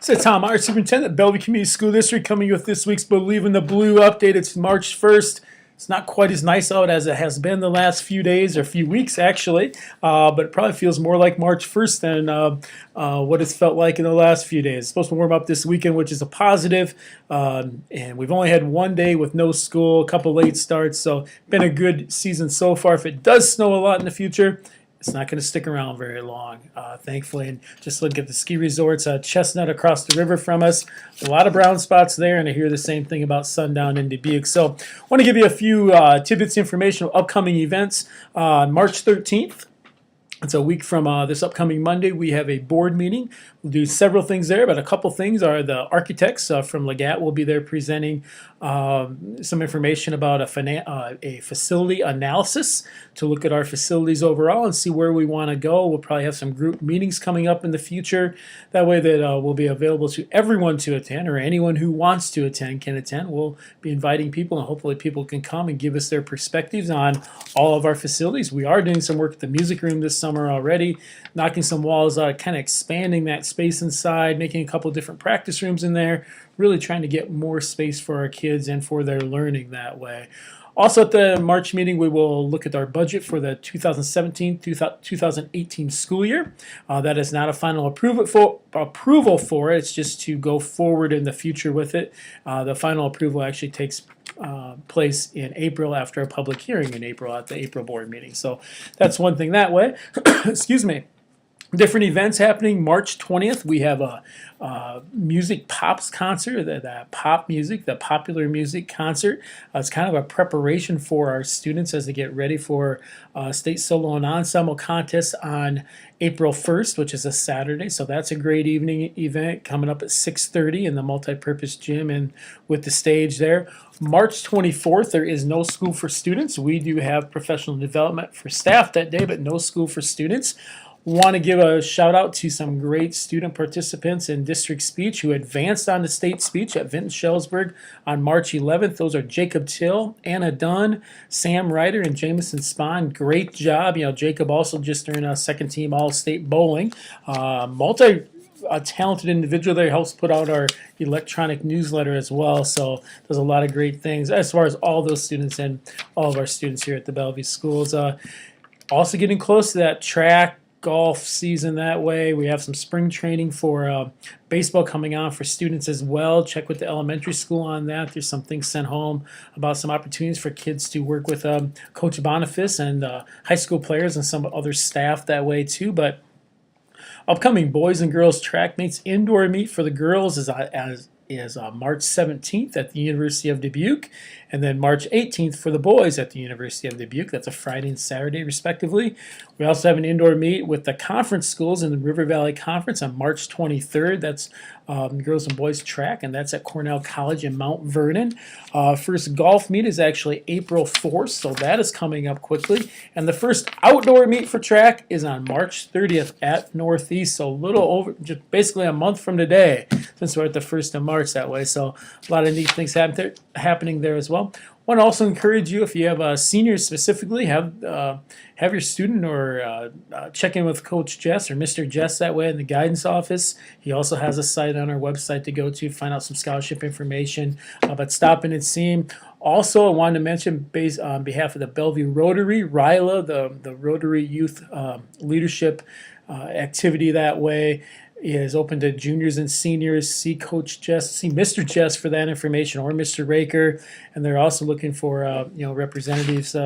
So Tom Meyer, Superintendent, Bellevue Community School District, coming with this week's Believe in the Blue update. It's March 1st. It's not quite as nice out as it has been the last few days or few weeks, actually, but it probably feels more like March 1st than what it's felt like in the last few days. It's supposed to warm up this weekend, which is a positive, and we've only had one day with no school, a couple late starts, so been a good season so far. If it does snow a lot in the future, it's not going to stick around very long, thankfully. And just look at the ski resorts, Chestnut across the river from us. A lot of brown spots there, and I hear the same thing about Sundown in Dubuque. So I want to give you a few tidbits information of upcoming events. March 13th, it's a week from this upcoming Monday. We have a board meeting. We'll do several things there, but a couple things are the architects from Legat will be there presenting some information about a facility analysis to look at our facilities overall and see where we want to go. We'll probably have some group meetings coming up in the future. That way that will be available to everyone to attend, or anyone who wants to attend can attend. We'll be inviting people, and hopefully people can come and give us their perspectives on all of our facilities. We are doing some work at the music room this summer already, knocking some walls out, kind of expanding that space inside, making a couple different practice rooms in there, really trying to get more space for our kids and for their learning that way. Also at the March meeting, we will look at our budget for the 2017-2018 school year. That is not a final approval for it. It's just to go forward in the future with it. The final approval actually takes place in April after a public hearing in April at the April board meeting. So that's one thing that way. Excuse me. Different events happening. March 20th, we have a music pops concert, the pop music, the popular music concert. It's kind of a preparation for our students as they get ready for state solo and ensemble contest on April 1st, which is a Saturday. So that's a great evening event coming up at 6:30 in the multipurpose gym and with the stage there. March 24th, there is no school for students. We do have professional development for staff that day, but no school for students. Want to give a shout out to some great student participants in district speech who advanced on to state speech at Vinton Shellsburg on March 11th. Those are Jacob Till, Anna Dunn, Sam Ryder, and Jamison Spahn. Great job. You know, Jacob also just earned a second team All-State bowling. A talented individual there, helps put out our electronic newsletter as well, so does a lot of great things as far as all those students and all of our students here at the Bellevue schools. Also getting close to that track golf season that way. We have some spring training for baseball coming on for students as well. Check with the elementary school on that. There's some things sent home about some opportunities for kids to work with Coach Boniface and high school players and some other staff that way too. But upcoming boys and girls track meets, indoor meet for the girls is March 17th at the University of Dubuque, and then March 18th for the boys at the University of Dubuque. That's a Friday and Saturday, respectively. We also have an indoor meet with the conference schools in the River Valley Conference on March 23rd. That's girls and boys track, and that's at Cornell College in Mount Vernon. First golf meet is actually April 4th, so that is coming up quickly. And the first outdoor meet for track is on March 30th at Northeast, so a little over, just basically a month from today, since we're at the 1st of March that way. So a lot of neat things happening there as well. Want to also encourage you, if you have seniors specifically, have your student or check in with Coach Jess or Mr. Jess that way in the guidance office. He also has a site on our website to go to find out some scholarship information, but stop in and see him. Also, I wanted to mention, on behalf of the Bellevue Rotary, RILA, the Rotary Youth Leadership activity that way, is open to juniors and seniors. See Coach Jess, see Mr. Jess for that information, or Mr. Raker, and they're also looking for representatives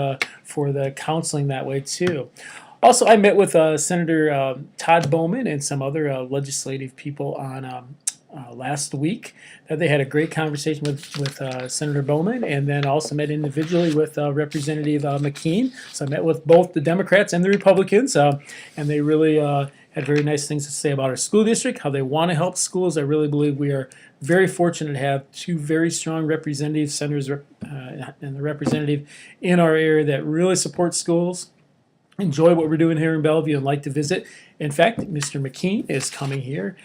for the counseling that way too. Also, I met with Senator Todd Bowman and some other legislative people on last week. They had a great conversation with Senator Bowman, and then also met individually with Representative McKean. So I met with both the Democrats and the Republicans, and they really had very nice things to say about our school district, how they want to help schools. I really believe we are very fortunate to have two very strong representatives, senators and the representative in our area that really support schools, enjoy what we're doing here in Bellevue, and like to visit. In fact, Mr. McKean is coming here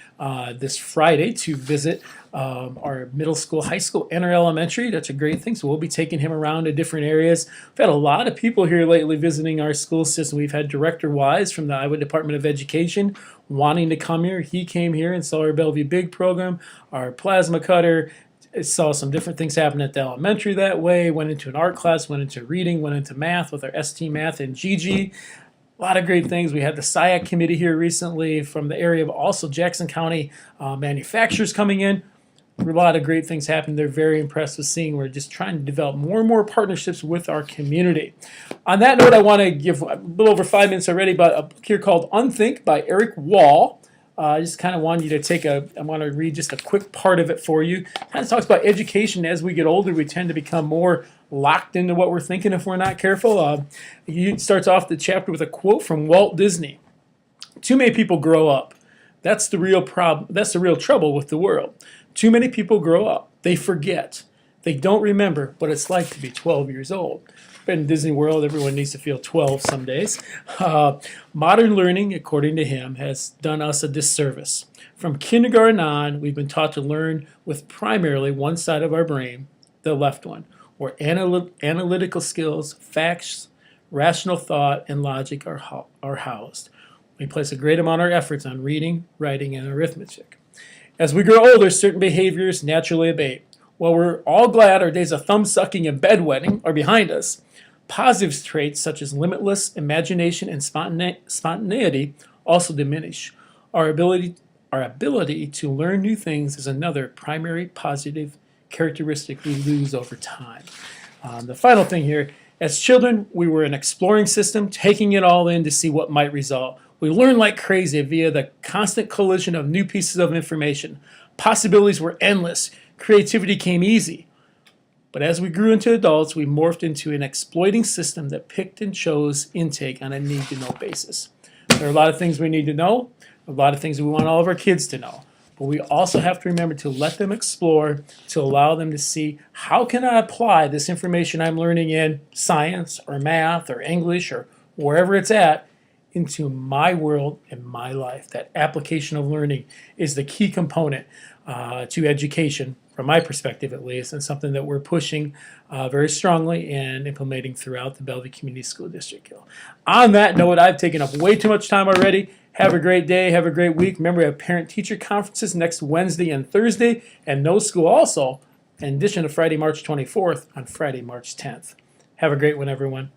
this Friday to visit our middle school, high school, and our elementary. That's a great thing. So we'll be taking him around to different areas. We've had a lot of people here lately visiting our school system. We've had Director Wise from the Iowa Department of Education wanting to come here. He came here and saw our Bellevue Big program, our plasma cutter, saw some different things happen at the elementary that way, went into an art class, went into reading, went into math with our ST Math and Gigi. A lot of great things. We had the SIAC committee here recently from the area of also Jackson County manufacturers coming in. A lot of great things happening. They're very impressed with seeing we're just trying to develop more and more partnerships with our community. On that note, I want to give a little over 5 minutes already about a book here called Unthink by Eric Wall. I just kind of wanted you to I want to read just a quick part of it for you. Kind of talks about education. As we get older, we tend to become more locked into what we're thinking if we're not careful. He starts off the chapter with a quote from Walt Disney. Too many people grow up. That's the real problem. That's the real trouble with the world. Too many people grow up. They forget. They don't remember what it's like to be 12 years old. In Disney World, everyone needs to feel 12 some days. Modern learning, according to him, has done us a disservice. From kindergarten on, we've been taught to learn with primarily one side of our brain, the left one, where analytical skills, facts, rational thought, and logic are housed. We place a great amount of our efforts on reading, writing, and arithmetic. As we grow older, certain behaviors naturally abate. While we're all glad our days of thumb-sucking and bedwetting are behind us, positive traits such as limitless imagination and spontaneity also diminish. Our ability to learn new things is another primary positive characteristic we lose over time. The final thing here, as children, we were an exploring system, taking it all in to see what might result. We learned like crazy via the constant collision of new pieces of information. Possibilities were endless. Creativity came easy. But as we grew into adults, we morphed into an exploiting system that picked and chose intake on a need-to-know basis. There are a lot of things we need to know, a lot of things we want all of our kids to know. But we also have to remember to let them explore, to allow them to see how can I apply this information I'm learning in science or math or English or wherever it's at into my world and my life. That application of learning is the key component to education, from my perspective at least, and something that we're pushing very strongly and implementing throughout the Bellevue Community School District. On that note, I've taken up way too much time already. Have a great day. Have a great week. Remember, we have parent-teacher conferences next Wednesday and Thursday, and no school also, in addition to Friday, March 24th, on Friday, March 10th. Have a great one, everyone.